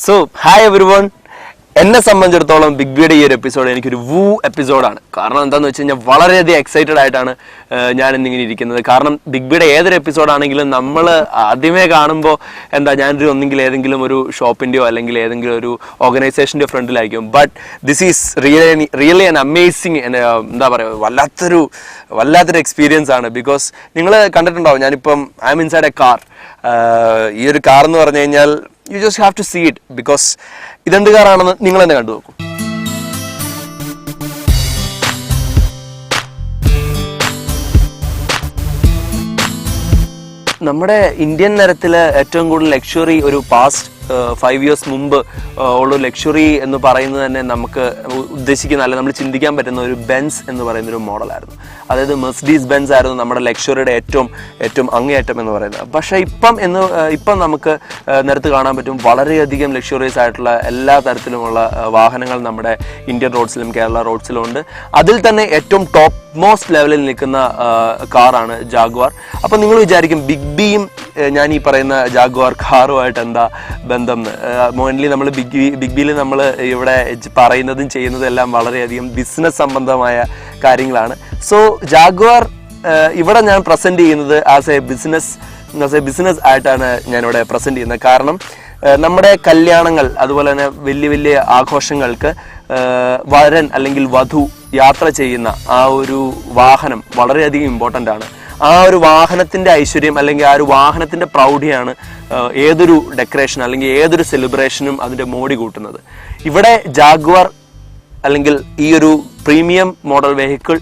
So hi everyone. എന്നെ സംബന്ധിച്ചിടത്തോളം big ബിയുടെ ഈ ഒരു എപ്പിസോഡ് എനിക്കൊരു എപ്പിസോഡാണ്. കാരണം എന്താണെന്ന് വെച്ച് കഴിഞ്ഞാൽ വളരെയധികം എക്സൈറ്റഡ് ആയിട്ടാണ് ഞാൻ ഇന്നിങ്ങനെ ഇരിക്കുന്നത്. കാരണം ബിഗ് ബിയുടെ ഏതൊരു എപ്പിസോഡാണെങ്കിലും നമ്മൾ ആദ്യമേ കാണുമ്പോൾ ഞാനൊരു ഒന്നെങ്കിൽ ഏതെങ്കിലും ഒരു ഷോപ്പിൻ്റെയോ അല്ലെങ്കിൽ ഏതെങ്കിലും ഒരു ഓർഗനൈസേഷൻ്റെയോ ഫ്രണ്ടിലായിരിക്കും. But this is really an amazing, എന്താ പറയുക, വല്ലാത്തൊരു എക്സ്പീരിയൻസ് ആണ്. ബിക്കോസ് നിങ്ങൾ കണ്ടിട്ടുണ്ടാവും, ഞാനിപ്പം I am inside a car. ഈ ഒരു കാർ എന്ന് പറഞ്ഞു കഴിഞ്ഞാൽ you just have to see it because ഇതെന്ത് കാറാണെന്ന് നിങ്ങൾ തന്നെ കണ്ടു നോക്കൂ. നമ്മുടെ ഇന്ത്യൻ നിരത്തിൽ ഏറ്റവും കൂടുതൽ ലക്ഷറി ഒരു പാസ്റ്റ് 5 years മുമ്പ് ഉള്ള ലക്ഷറി എന്ന് പറയുന്നത് തന്നെ നമുക്ക് ഉദ്ദേശിക്കുന്ന, അല്ല നമ്മൾ ചിന്തിക്കാൻ പറ്റുന്ന ഒരു ബെൻസ് എന്ന് പറയുന്ന ഒരു മോഡലായിരുന്നു. അതായത് മെർസിഡീസ് ബെൻസ് ആയിരുന്നു നമ്മുടെ ലക്ഷറിയുടെ ഏറ്റവും അങ്ങേയറ്റം എന്ന് പറയുന്നത്. പക്ഷേ ഇപ്പം നമുക്ക് നിരത്ത് കാണാൻ പറ്റും വളരെയധികം ലക്ഷറീസ് ആയിട്ടുള്ള എല്ലാ തരത്തിലുമുള്ള വാഹനങ്ങൾ നമ്മുടെ ഇന്ത്യൻ റോഡ്സിലും കേരള റോഡ്സിലും ഉണ്ട്. അതിൽ തന്നെ ഏറ്റവും ടോപ്പ് മോസ്റ്റ് ലെവലിൽ നിൽക്കുന്ന കാറാണ് ജാഗ്വാർ. അപ്പം നിങ്ങൾ വിചാരിക്കും ബിഗ് ബിയും ഞാൻ ഈ പറയുന്ന ജാഗ്വാർ കാറുമായിട്ട് എന്താ ബന്ധം? മോൻലി നമ്മൾ ബിഗ് ബിയിൽ നമ്മൾ ഇവിടെ പറയുന്നതും ചെയ്യുന്നതും എല്ലാം വളരെയധികം ബിസിനസ് സംബന്ധമായ കാര്യങ്ങളാണ്. സോ ജാഗ്വാർ ഇവിടെ ഞാൻ പ്രസൻറ്റ് ചെയ്യുന്നത് ആസ് എ ബിസിനസ് ആയിട്ടാണ് ഞാനിവിടെ പ്രസൻറ്റ് ചെയ്യുന്നത്. കാരണം നമ്മുടെ കല്യാണങ്ങൾ, അതുപോലെ തന്നെ വലിയ വലിയ ആഘോഷങ്ങൾക്ക് വരൻ അല്ലെങ്കിൽ വധു യാത്ര ചെയ്യുന്ന ആ ഒരു വാഹനം വളരെയധികം ഇമ്പോർട്ടൻ്റ് ആണ്. ആ ഒരു വാഹനത്തിൻ്റെ ഐശ്വര്യം അല്ലെങ്കിൽ ആ ഒരു വാഹനത്തിൻ്റെ പ്രൗഢിയാണ് ഏതൊരു ഡെക്കറേഷൻ അല്ലെങ്കിൽ ഏതൊരു സെലിബ്രേഷനും അതിൻ്റെ മോടി കൂട്ടുന്നത്. ഇവിടെ ജാഗ്വാർ അല്ലെങ്കിൽ ഈ ഒരു പ്രീമിയം മോഡൽ വെഹിക്കിൾ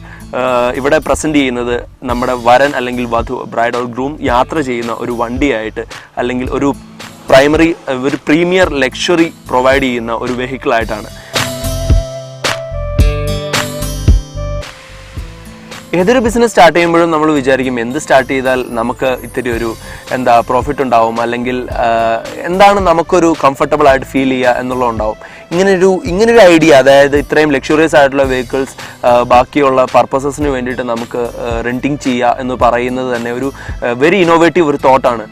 ഇവിടെ പ്രസൻറ്റ് ചെയ്യുന്നത് നമ്മുടെ വരൻ അല്ലെങ്കിൽ വധു, ബ്രൈഡ് ഓർ ഗ്രൂം യാത്ര ചെയ്യുന്ന ഒരു വണ്ടിയായിട്ട്, അല്ലെങ്കിൽ ഒരു പ്രീമിയർ ലക്ഷറി പ്രൊവൈഡ് ചെയ്യുന്ന ഒരു വെഹിക്കിളായിട്ടാണ്. ഏതൊരു ബിസിനസ് സ്റ്റാർട്ട് ചെയ്യുമ്പോഴും നമ്മൾ വിചാരിക്കും എന്ത് സ്റ്റാർട്ട് ചെയ്താൽ നമുക്ക് ഇത്തിരി ഒരു പ്രോഫിറ്റ് ഉണ്ടാവും, അല്ലെങ്കിൽ എന്താണ് നമുക്കൊരു കംഫർട്ടബിൾ ആയിട്ട് ഫീൽ ചെയ്യുക എന്നുള്ളതുണ്ടാവും. ഇങ്ങനൊരു ഐഡിയ, അതായത് ഇത്രയും ലക്ഷറിയസ് ആയിട്ടുള്ള വെഹിക്കിൾസ് ബാക്കിയുള്ള പർപ്പസസിന് വേണ്ടിയിട്ട് നമുക്ക് റെൻറ്റിങ് ചെയ്യുക എന്ന് പറയുന്നത് തന്നെ ഒരു വെരി ഇന്നോവേറ്റീവ് ഒരു തോട്ടാണ്.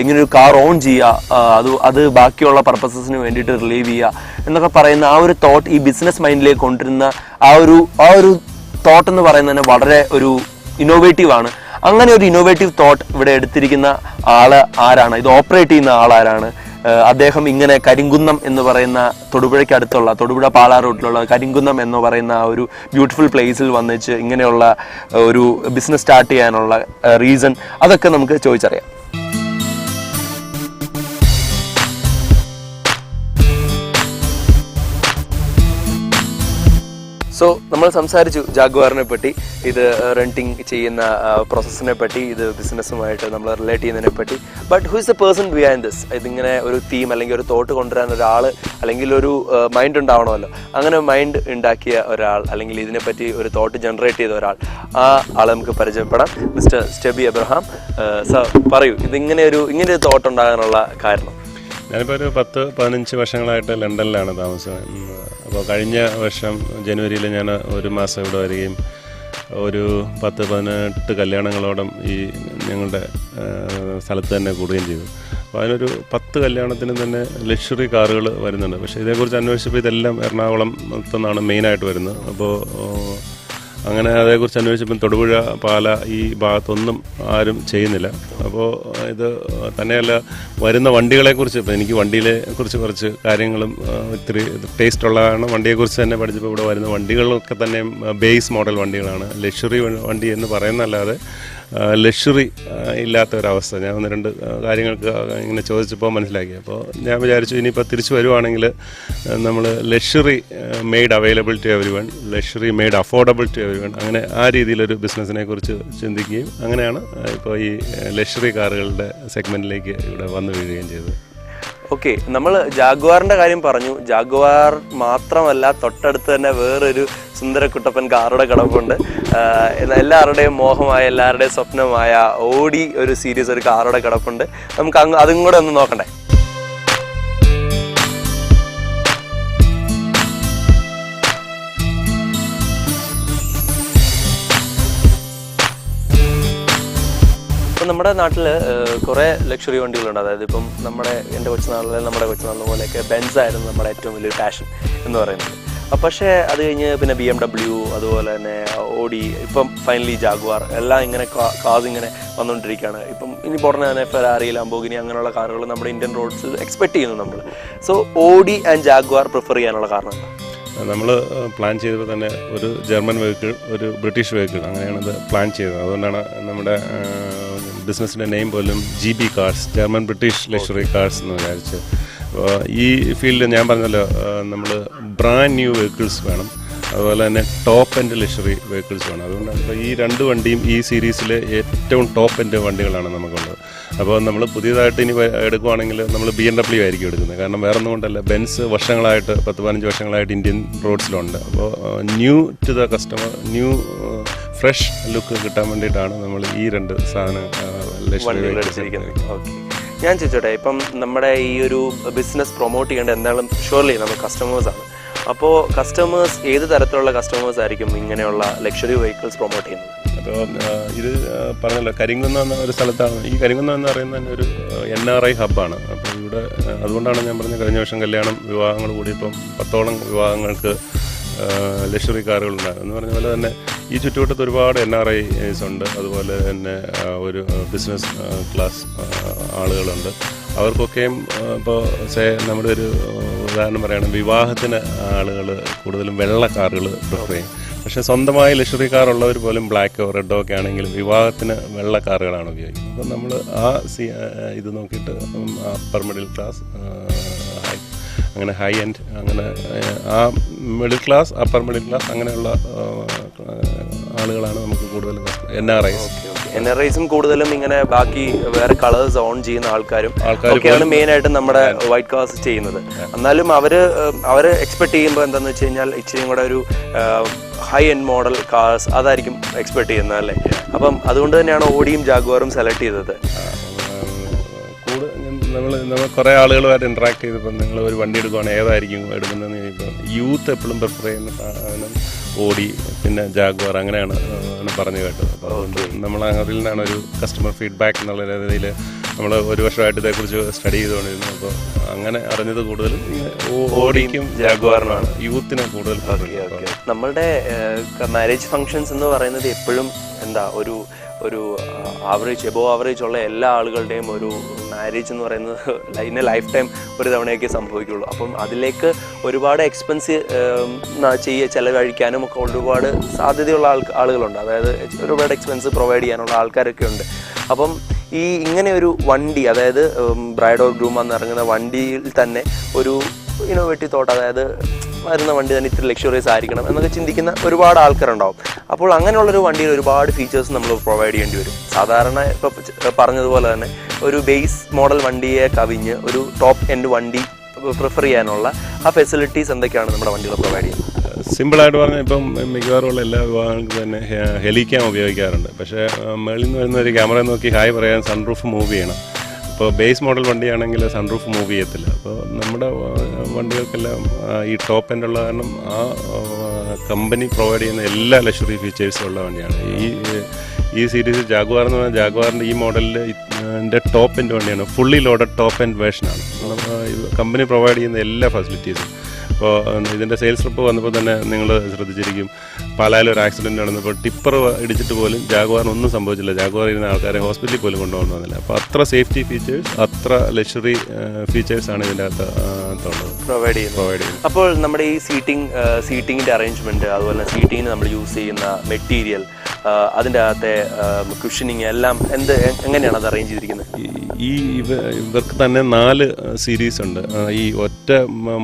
ഇങ്ങനൊരു കാർ ഓൺ ചെയ്യുക, അത് ബാക്കിയുള്ള പർപ്പസസിന് വേണ്ടിയിട്ട് റിലീവ് ചെയ്യുക എന്നൊക്കെ പറയുന്ന ആ ഒരു തോട്ട് ഈ ബിസിനസ് മൈൻഡിലേക്ക് കൊണ്ടുവരുന്ന ആ ഒരു തോട്ട് എന്ന് പറയുന്നത് തന്നെ വളരെ ഒരു ഇന്നോവേറ്റീവ് ആണ്. അങ്ങനെ ഒരു ഇന്നോവേറ്റീവ് തോട്ട് ഇവിടെ എടുത്തിരിക്കുന്ന ആള് ആരാണ്? ഇത് ഓപ്പറേറ്റ് ചെയ്യുന്ന ആളാരാണ്? അദ്ദേഹം ഇങ്ങനെ കരിങ്കുന്നം എന്ന് പറയുന്ന തൊടുപുഴ പാലാ റൂട്ടിലുള്ള കരിങ്കുന്നം എന്ന് പറയുന്ന ആ ഒരു ബ്യൂട്ടിഫുൾ പ്ലേസിൽ വന്നിച്ച് ഇങ്ങനെയുള്ള ഒരു ബിസിനസ് സ്റ്റാർട്ട് ചെയ്യാനുള്ള റീസൺ അതൊക്കെ നമുക്ക് ചോദിച്ചറിയാം. സോ നമ്മൾ സംസാരിച്ചു ജാഗ്വാറിനെ പറ്റി, ഇത് റെൻറ്റിങ് ചെയ്യുന്ന പ്രോസസ്സിനെ പറ്റി, ഇത് ബിസിനസ്സുമായിട്ട് നമ്മൾ റിലേറ്റ് ചെയ്യുന്നതിനെ പറ്റി. But who is the person behind this? ഇതിങ്ങനെ ഒരു തീം അല്ലെങ്കിൽ ഒരു തോട്ട് കൊണ്ടുവരാൻ ഒരാൾ അല്ലെങ്കിൽ ഒരു മൈൻഡ് ഉണ്ടാവണമല്ലോ. അങ്ങനെ മൈൻഡ് ഉണ്ടാക്കിയ ഒരാൾ അല്ലെങ്കിൽ ഇതിനെപ്പറ്റി ഒരു തോട്ട് ജനറേറ്റ് ചെയ്ത ഒരാൾ, ആ ആളെ നമുക്ക് പരിചയപ്പെടാം. Mister Steby Abraham. സർ പറയൂ, ഇങ്ങനെ ഒരു തോട്ട് ഉണ്ടാകാനുള്ള കാരണം? ഞാനിപ്പോൾ ഒരു 10-15 വർഷങ്ങളായിട്ട് ലണ്ടനിലാണ് താമസം. അപ്പോൾ കഴിഞ്ഞ വർഷം ജനുവരിയിൽ ഞാൻ ഒരു മാസം ഇവിടെ വരികയും ഒരു 10-18 കല്യാണങ്ങളോളം ഈ ഞങ്ങളുടെ സ്ഥലത്ത് തന്നെ കൂടുകയും ചെയ്തു. അപ്പോൾ അതിനൊരു 10 കല്യാണത്തിന് തന്നെ ലക്ഷറി കാറുകൾ വരുന്നുണ്ട്. പക്ഷേ ഇതേക്കുറിച്ച് അന്വേഷിച്ചപ്പോൾ ഇതെല്ലാം എറണാകുളത്തു നിന്നാണ് മെയിനായിട്ട് വരുന്നത്. അപ്പോൾ അങ്ങനെ അതേക്കുറിച്ച് അന്വേഷിച്ചപ്പം തൊടുപുഴ, പാല ഈ ഭാഗത്തൊന്നും ആരും ചെയ്യുന്നില്ല. അപ്പോൾ ഇത് തന്നെയല്ല, വരുന്ന വണ്ടികളെക്കുറിച്ച് ഇപ്പം എനിക്ക് വണ്ടിയെക്കുറിച്ച് കുറച്ച് കാര്യങ്ങളും ഇത്തിരി ടേസ്റ്റ് ഉള്ളതാണ്. വണ്ടിയെക്കുറിച്ച് തന്നെ പഠിച്ചപ്പോൾ ഇവിടെ വരുന്ന വണ്ടികളൊക്കെ തന്നെ ബേസ് മോഡൽ വണ്ടികളാണ്. ലക്ഷറി വണ്ടി എന്ന് പറയുന്നതല്ലാതെ ലക്ഷറി ഇല്ലാത്ത ഒരവസ്ഥ ഞാൻ 1-2 കാര്യങ്ങൾക്ക് ഇങ്ങനെ ചോദിച്ചപ്പോൾ മനസ്സിലാക്കി. അപ്പോൾ ഞാൻ വിചാരിച്ചു ഇനിയിപ്പോൾ തിരിച്ചു വരുവാണെങ്കിൽ നമ്മൾ luxury made available to every one, luxury made affordable to every one, അങ്ങനെ ആ രീതിയിലൊരു ബിസിനസ്സിനെ കുറിച്ച് ചിന്തിക്കുകയും അങ്ങനെയാണ് ഇപ്പോൾ ഈ ലക്ഷറി കാറുകളുടെ സെഗ്മെൻറ്റിലേക്ക് ഇവിടെ വന്നു വീഴുകയും ചെയ്തത്. ഓക്കെ, നമ്മൾ ജാഗ്വാറിൻ്റെ കാര്യം പറഞ്ഞു. ജാഗ്വാർ മാത്രമല്ല, തൊട്ടടുത്ത് തന്നെ വേറൊരു സുന്ദരക്കുട്ടപ്പൻ കാറുടെ കിടപ്പുണ്ട്. എല്ലാവരുടെയും മോഹമായ, എല്ലാവരുടെയും സ്വപ്നമായ ഓടി ഒരു സീരീസ് ഒരു കാറുടെ കിടപ്പുണ്ട്. നമുക്ക് അതും കൂടെ ഒന്ന് നോക്കണ്ടേ? അപ്പം നമ്മുടെ നാട്ടിൽ കുറേ ലക്ഷറി വണ്ടികളുണ്ട്. അതായത് ഇപ്പം എൻ്റെ കൊച്ചുനാളിൽ നമ്മുടെ കൊച്ചുനാളിലെ പോലെയൊക്കെ ബെൻസ് ആയിരുന്നു നമ്മുടെ ഏറ്റവും വലിയൊരു പാഷൻ എന്ന് പറയുന്നത്. പക്ഷേ അത് കഴിഞ്ഞ് പിന്നെ BMW, അതുപോലെ തന്നെ ഓഡി, ഇപ്പം ഫൈനലി ജാഗ്വാർ, എല്ലാം ഇങ്ങനെ കാസ് ഇങ്ങനെ വന്നുകൊണ്ടിരിക്കുകയാണ്. ഇപ്പം ഇനി പുറമെ തന്നെ ഫെറാറി, ലംബോർഗിനി അങ്ങനെയുള്ള കാറുകൾ നമ്മുടെ ഇന്ത്യൻ റോഡ്സിൽ എക്സ്പെക്ട് ചെയ്യുന്നു നമ്മൾ. So Audi and Jaguar prefer ചെയ്യാനുള്ള കാരണം എന്താ? നമ്മൾ പ്ലാൻ ചെയ്തപ്പോൾ തന്നെ ഒരു ജർമ്മൻ വെഹിക്കിൾ, ഒരു ബ്രിട്ടീഷ് വെഹിക്കിൾ, അങ്ങനെയാണത് പ്ലാൻ ചെയ്തത്. അതുകൊണ്ടാണ് നമ്മുടെ ബിസിനസ്സിൻ്റെ നെയിം പോലും GB cars, German British luxury cars എന്ന് വിചാരിച്ച്. ഈ ഫീൽഡിൽ ഞാൻ പറഞ്ഞല്ലോ, നമ്മൾ ബ്രാൻഡ് ന്യൂ വെഹിക്കിൾസ് വേണം, അതുപോലെ തന്നെ ടോപ്പ് എൻഡ് ലക്ഷറി വെഹിക്കിൾസ് വേണം. അതുകൊണ്ടാണ് ഇപ്പോൾ ഈ രണ്ട് വണ്ടിയും ഈ സീരീസിലെ ഏറ്റവും ടോപ്പ് എൻഡ് വണ്ടികളാണ് നമുക്കുള്ളത്. അപ്പോൾ നമ്മൾ പുതിയതായിട്ട് ഇനി എടുക്കുവാണെങ്കിൽ നമ്മൾ BMW ആയിരിക്കും എടുക്കുന്നത്. കാരണം വേറെ ഒന്നും കൊണ്ടല്ല, ബെൻസ് വർഷങ്ങളായിട്ട് 10-15 വർഷങ്ങളായിട്ട് ഇന്ത്യൻ റോഡ്സിലുണ്ട്. അപ്പോൾ new to the customer, new fresh look കിട്ടാൻ വേണ്ടിയിട്ടാണ് നമ്മൾ ഈ രണ്ട് സാധനം എടുത്തിരിക്കുന്നത്. ഓക്കെ, ഞാൻ ചോദിച്ചോട്ടെ, ഇപ്പം നമ്മുടെ ഈ ഒരു ബിസിനസ് പ്രൊമോട്ട് ചെയ്യേണ്ട എന്തായാലും ഷുവർലി നമ്മൾ കസ്റ്റമേഴ്സാണ്. അപ്പോൾ കസ്റ്റമേഴ്സ് ഏത് തരത്തിലുള്ള കസ്റ്റമേഴ്സ് ആയിരിക്കും ഇങ്ങനെയുള്ള ലക്ഷറി വെഹിക്കിൾസ് പ്രൊമോട്ട് ചെയ്യുന്നത്? അപ്പോൾ ഇത് പറഞ്ഞല്ലോ, കരിങ്കുന്നം എന്ന ഒരു സ്ഥലത്താണ്. ഈ കരിങ്കുന്നം എന്ന് പറയുന്നത് തന്നെ ഒരു NRI ഹബ്ബാണ്. അപ്പോൾ ഇവിടെ അതുകൊണ്ടാണ് ഞാൻ പറഞ്ഞ കഴിഞ്ഞ വർഷം വിവാഹങ്ങൾ കൂടി ഇപ്പം 10ഓളം വിവാഹങ്ങൾക്ക് ലക്ഷറി കാറുകളുണ്ടാകും എന്ന് പറഞ്ഞ പോലെ തന്നെ ഈ ചുറ്റുവട്ടത്ത് ഒരുപാട് NRIs ഉണ്ട്. അതുപോലെ തന്നെ ഒരു ബിസിനസ് ക്ലാസ് ആളുകളുണ്ട്. അവർക്കൊക്കെയും ഇപ്പോൾ നമ്മുടെ ഒരു ഉദാഹരണം പറയുകയാണെങ്കിൽ വിവാഹത്തിന് ആളുകൾ കൂടുതലും വെള്ള കാറുകൾ പ്രിഫർ ചെയ്യും. പക്ഷേ സ്വന്തമായി ലക്ഷറി കാറുള്ളവർ പോലും ബ്ലാക്കോ റെഡോ ഒക്കെ ആണെങ്കിലും വിവാഹത്തിന് വെള്ള കാറുകളാണ് ഉപയോഗിക്കുന്നത്. അപ്പം നമ്മൾ ഇത് നോക്കിയിട്ട് അപ്പർ മിഡിൽ ക്ലാസ്, അങ്ങനെ ഹൈ എൻഡ്, അങ്ങനെ ആ middle class, upper middle class അങ്ങനെയുള്ള ആളുകളാണ് നമുക്ക് കൂടുതലും NRIസും കൂടുതലും ഇങ്ങനെ ബാക്കി വേറെ കളേഴ്സ് ഓൺ ചെയ്യുന്ന ആൾക്കാരും മെയിൻ ആയിട്ട് നമ്മുടെ വൈറ്റ് കാർസ് ചെയ്യുന്നത്. എന്നാലും അവര് എക്സ്പെക്ട് ചെയ്യുമ്പോൾ എന്താണെന്ന് വെച്ച് കഴിഞ്ഞാൽ ഇച്ചിരി കൂടെ ഒരു ഹൈ എൻഡ് മോഡൽ കാർസ് അതായിരിക്കും എക്സ്പെക്ട് ചെയ്യുന്നത് അല്ലേ? അപ്പം അതുകൊണ്ട് തന്നെയാണ് ഓഡിയും ജാഗ്വാറും സെലക്ട് ചെയ്തത്. നമ്മൾ കുറേ ആളുകളുമായിട്ട് ഇൻട്രാക്ട് ചെയ്തപ്പോൾ നിങ്ങൾ ഒരു വണ്ടി എടുക്കുകയാണെങ്കിൽ ഏതായിരിക്കും എടുക്കുന്നതെന്ന് ചോദിക്കുമ്പോൾ യൂത്ത് എപ്പോഴും പ്രിഫർ ചെയ്യുന്ന സാധനം ഓഡി, പിന്നെ ജാഗ്വാർ, അങ്ങനെയാണ് പറഞ്ഞു കേട്ടത്. അപ്പോൾ അതുകൊണ്ട് നമ്മൾ അതിൽ നിന്നാണ് ഒരു കസ്റ്റമർ ഫീഡ്ബാക്ക് എന്നുള്ള രീതിയിൽ നമ്മൾ ഒരു വർഷമായിട്ട് ഇതേക്കുറിച്ച് സ്റ്റഡി ചെയ്തുകൊണ്ടിരുന്നു. അപ്പോൾ അങ്ങനെ അറിഞ്ഞത് കൂടുതലും ഓഡിക്കും ജാഗ്വാറിനാണ് യൂത്തിനെ കൂടുതൽ. നമ്മളുടെ മാരേജ് ഫങ്ഷൻസ് എന്ന് പറയുന്നത് എപ്പോഴും എന്താ ഒരു എബോ ആവറേജ് ഉള്ള എല്ലാ ആളുകളുടെയും ഒരു മാരേജ് എന്ന് പറയുന്നത് ലൈഫ് ടൈം ഒരു തവണയൊക്കെ സംഭവിക്കുള്ളൂ. അപ്പം അതിലേക്ക് ഒരുപാട് എക്സ്പെൻസ് ചിലവഴിക്കാനും ഒക്കെ ഒരുപാട് സാധ്യതയുള്ള ആളുകളുണ്ട്. അതായത് ഒരുപാട് എക്സ്പെൻസ് പ്രൊവൈഡ് ചെയ്യാനുള്ള ആൾക്കാരൊക്കെ ഉണ്ട്. അപ്പം ഇങ്ങനെ ഒരു വണ്ടി, അതായത് ബ്രൈഡ് ഓർ ഗ്രൂം എന്നിറങ്ങുന്ന വണ്ടിയിൽ തന്നെ ഒരു ഇന്നോവേറ്റീവ് തോട്ട്, അതായത് വരുന്ന വണ്ടി തന്നെ ഇത്തിരി ലക്ഷറിയസ് ആയിരിക്കണം എന്നൊക്കെ ചിന്തിക്കുന്ന ഒരുപാട് ആൾക്കാരുണ്ടാവും. അപ്പോൾ അങ്ങനെയുള്ളൊരു വണ്ടിയിൽ ഒരുപാട് ഫീച്ചേഴ്സ് നമ്മൾ പ്രൊവൈഡ് ചെയ്യേണ്ടി വരും. സാധാരണ ഇപ്പോൾ പറഞ്ഞതുപോലെ തന്നെ ഒരു ബേസ് മോഡൽ വണ്ടിയെ കവിഞ്ഞ് ഒരു ടോപ്പ് എൻഡ് വണ്ടി പ്രിഫർ ചെയ്യാനുള്ള ആ ഫെസിലിറ്റീസ് എന്തൊക്കെയാണ് നമ്മുടെ വണ്ടികൾ പ്രൊവൈഡ് ചെയ്യുന്നത്? സിമ്പിളായിട്ട് പറഞ്ഞാൽ ഇപ്പം മിക്കവാറുമുള്ള എല്ലാ വിഭാഗങ്ങൾക്കും തന്നെ ഹെലിക്യാം ഉപയോഗിക്കാറുണ്ട്. പക്ഷേ മേളിൽ നിന്ന് വരുന്ന ഒരു ക്യാമറ നോക്കി ഹായ് പറയാൻ സൺറൂഫ് മൂവ് ചെയ്യണം. ഇപ്പോൾ ബേസ് മോഡൽ വണ്ടിയാണെങ്കിൽ സൺറൂഫ് മൂവ് ചെയ്യത്തില്ല. അപ്പോൾ നമ്മുടെ വണ്ടികൾക്കെല്ലാം ഈ ടോപ്പ് എൻഡ് ഉള്ള കാരണം ആ കമ്പനി പ്രൊവൈഡ് ചെയ്യുന്ന എല്ലാ ലക്ഷറി ഫീച്ചേഴ്സും ഉള്ള വണ്ടിയാണ്. ഈ സീരീസ് ജാഗ്വാർ എന്ന് പറഞ്ഞാൽ ജാഗ്വാറിൻ്റെ ഈ മോഡലിൽ ടോപ്പ് എൻഡ് വണ്ടിയാണ്. ഫുള്ളി ലോഡഡ് ടോപ്പ് എൻഡ് വേർഷനാണ്. കമ്പനി പ്രൊവൈഡ് ചെയ്യുന്ന എല്ലാ ഫെസിലിറ്റീസും. അപ്പോൾ ഇതിൻ്റെ സെയിൽസ് ട്രിപ്പ് വന്നപ്പോൾ തന്നെ നിങ്ങൾ ശ്രദ്ധിച്ചിരിക്കും, പാലായിൽ ഒരു ആക്സിഡൻറ്റ് നടന്നപ്പോൾ ടിപ്പർ ഇടിച്ചിട്ട് പോലും ജാഗ്വാറിനൊന്നും സംഭവിച്ചില്ല. ജാഗ്വാർ ഇരുന്ന ആൾക്കാരെ ഹോസ്പിറ്റലിൽ പോലും കൊണ്ടുപോകുന്നു വന്നില്ല. അപ്പോൾ അത്ര സേഫ്റ്റി ഫീച്ചേഴ്സ്, അത്ര ലക്ഷറി ഫീച്ചേഴ്സാണ് ഇതിൻ്റെ അകത്തുള്ളത് പ്രൊവൈഡ് ചെയ്യുന്നത്. അപ്പോൾ നമ്മുടെ ഈ സീറ്റിങ്ങിൻ്റെ അറേഞ്ച്മെൻറ്റ്, അതുപോലെ സീറ്റിങ്ങിന് നമ്മൾ യൂസ് ചെയ്യുന്ന മെറ്റീരിയൽ, അതിൻ്റെ അകത്തെ കുഷനിങ് എല്ലാം എങ്ങനെയാണ് അത് അറേഞ്ച് ചെയ്തിരിക്കുന്നത്? ഇവർക്ക് തന്നെ 4 സീരീസ് ഉണ്ട്. ഈ ഒറ്റ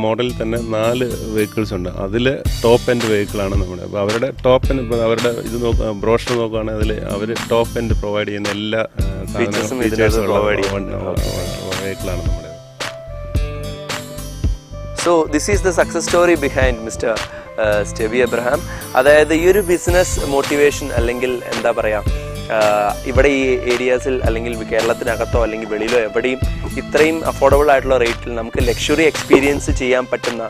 മോഡലിൽ തന്നെ 4 വെഹിക്കിൾസ് ഉണ്ട്. അതിൽ ടോപ്പ് എൻഡ് വെഹിക്കിളാണ് നമ്മുടെ. അപ്പോൾ അവരുടെ ടോപ്പ് എൻഡ്, അവരുടെ ഇത് ബ്രോഷർ നോക്കുകയാണെങ്കിൽ അതിൽ അവർ ടോപ്പ് എൻഡ് പ്രൊവൈഡ് ചെയ്യുന്ന എല്ലാ ഫീച്ചേഴ്സും വെഹിക്കിളാണ് നമ്മുടെ. So this is the success story behind mister Stevie Abraham. അതായത് ഈ ഒരു ബിസിനസ് മോട്ടിവേഷൻ, അല്ലെങ്കിൽ എന്താ പറയുക, ഇവിടെ ഈ ഏരിയാസിൽ അല്ലെങ്കിൽ കേരളത്തിനകത്തോ അല്ലെങ്കിൽ വെളിയിലോ എവിടെയും ഇത്രയും അഫോർഡബിൾ ആയിട്ടുള്ള റേറ്റിൽ നമുക്ക് ലക്ഷറി എക്സ്പീരിയൻസ് ചെയ്യാൻ പറ്റുന്ന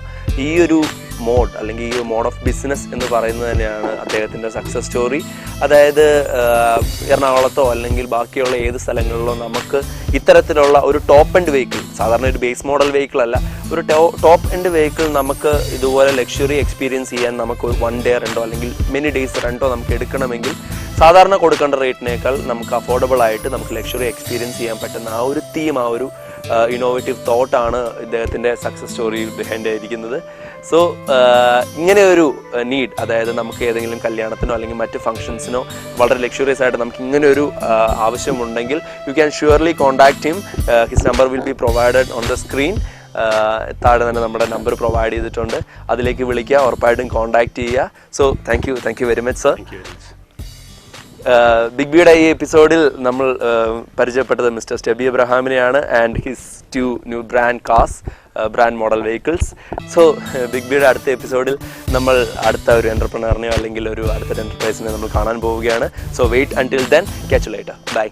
ഈ ഒരു മോഡ് അല്ലെങ്കിൽ ഈ മോഡ് ഓഫ് ബിസിനസ് എന്ന് പറയുന്നത് തന്നെയാണ് അദ്ദേഹത്തിൻ്റെ സക്സസ് സ്റ്റോറി. അതായത് എറണാകുളത്തോ അല്ലെങ്കിൽ ബാക്കിയുള്ള ഏത് സ്ഥലങ്ങളിലോ നമുക്ക് ഇത്തരത്തിലുള്ള ഒരു ടോപ്പ് എൻഡ് വെഹിക്കിൾ, സാധാരണ ഒരു ബേസ് മോഡൽ വെഹിക്കിൾ അല്ല, ഒരു ടോപ്പ് എൻഡ് വെഹിക്കിൾ നമുക്ക് ഇതുപോലെ ലക്ഷറി എക്സ്പീരിയൻസ് ചെയ്യാൻ നമുക്ക് 1 ഡേ റെൻറ്റോ അല്ലെങ്കിൽ മെനി ഡേയ്സ് റെൻറ്റോ നമുക്ക് എടുക്കണമെങ്കിൽ സാധാരണ കൊടുക്കേണ്ട റേറ്റിനേക്കാൾ നമുക്ക് അഫോർഡബിൾ ആയിട്ട് നമുക്ക് ലക്ഷറി എക്സ്പീരിയൻസ് ചെയ്യാൻ പറ്റുന്ന ആ ഒരു തീം, ആ ഒരു ഇന്നോവേറ്റീവ് തോട്ടാണ് ഇദ്ദേഹത്തിൻ്റെ സക്സസ് സ്റ്റോറി ബിഹൈൻഡ് ആയിരിക്കുന്നത്. സോ ഇങ്ങനെ ഒരു നീഡ്, അതായത് നമുക്ക് ഏതെങ്കിലും കല്യാണത്തിനോ അല്ലെങ്കിൽ മറ്റ് ഫംഗ്ഷൻസിനോ വളരെ ലക്ഷറിയസ് ആയിട്ട് നമുക്ക് ഇങ്ങനെ ഒരു ആവശ്യമുണ്ടെങ്കിൽ you can surely contact him. His number will be provided on the screen. താഴെ തന്നെ നമ്മുടെ നമ്പർ പ്രൊവൈഡ് ചെയ്തിട്ടുണ്ട്, അതിലേക്ക് വിളിക്കുക, ഉറപ്പായിട്ടും കോൺടാക്ട് ചെയ്യുക. So thank you very much sir. Big ബിയുടെ ഈ എപ്പിസോഡിൽ നമ്മൾ പരിചയപ്പെട്ടത് മിസ്റ്റർ സ്റ്റെബി എബ്രഹാമിനെയാണ് and his 2 new brand cars, brand model vehicles. So big ബിയുടെ അടുത്ത എപ്പിസോഡിൽ നമ്മൾ അടുത്ത ഒരു എൻ്റർപ്രണറിനെയോ അല്ലെങ്കിൽ ഒരു അടുത്തൊരു എൻ്റർപ്രൈസിനെ നമ്മൾ കാണാൻ പോവുകയാണ്. So wait until then, catch you later, by.